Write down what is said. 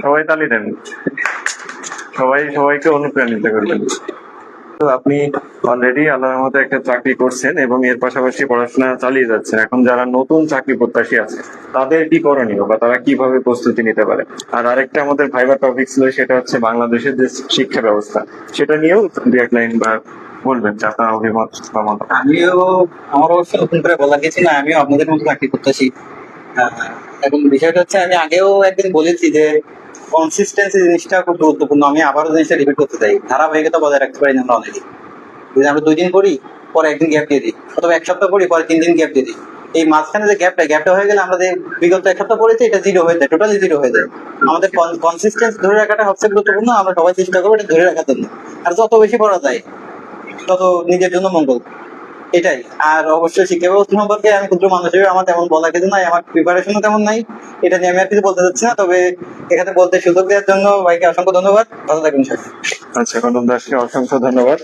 সবাই তালি দেন, সবাই সবাইকে অনুপ্রাণিত করবেন। তো আপনি অলরেডি আল্লাহর মতো একটা চাকরি করছেন এবং এর পাশাপাশি পড়াশোনা চালিয়ে যাচ্ছেন। এখন যারা নতুন চাকরি প্রত্যাশী আছে তাদের কি করণীয় বা তারা কিভাবে প্রস্তুতি নিতে পারে? আর আরেকটা আমাদের ভাইবার টপিক ছিল, সেটা হচ্ছে বাংলাদেশের যে শিক্ষা ব্যবস্থা, সেটা নিয়েও দু এক লাইন বা বলবেন যে আপনার অভিমত বা মত। আমিও আমার অবশ্য নতুন করে বলা কিছু না, আমিও আপনাদের মতো চাকরি করতেছি। এখন বিষয়টা হচ্ছে, আমি আগেও একদিন বলেছি যে কনসিস্টেন্সি জিনিসটা খুব গুরুত্বপূর্ণ। আমি আবারও জিনিসটা রিপিট করতে চাই, ধারাবাহিকতা বজায় রাখতে পারি না আমরা অনেকে। যদি আমরা 2 দিন করি, পরে একদিন গ্যাপ দিয়ে দিই, অথবা 1 সপ্তাহ করি, পরে 3 দিন গ্যাপ দিয়ে দিই। এই মাঝখানে যে গ্যাপটা হয়ে গেলে আমরা যে বিগত 1 সপ্তাহ পড়েছি, এটা জিরো হয়ে যায়, টোটালি জিরো হয়ে যায়। আমাদের কনসিস্টেন্সি ধরে রাখাটা সবচেয়ে গুরুত্বপূর্ণ। আমরা সবাই চেষ্টা করবো এটা ধরে রাখার জন্য, আর যত বেশি পড়া যায় তত নিজের জন্য মঙ্গল, এটাই। আর অবশ্যই শিক্ষা ব্যবস্থা সম্পর্কে আমি ক্ষুদ্র মানুষ হিসেবে আমার তেমন বলার কিছু নাই, আমার প্রিপারেশনও তেমন নাই। এটা নিয়ে আমি আর কিছু বলতে চাচ্ছি না, তবে এখানে বলতে সুযোগ দেওয়ার জন্য ভাইকে অসংখ্য ধন্যবাদ। ভালো থাকবেন সবাই। আচ্ছা, কদম দাসকে অসংখ্য ধন্যবাদ।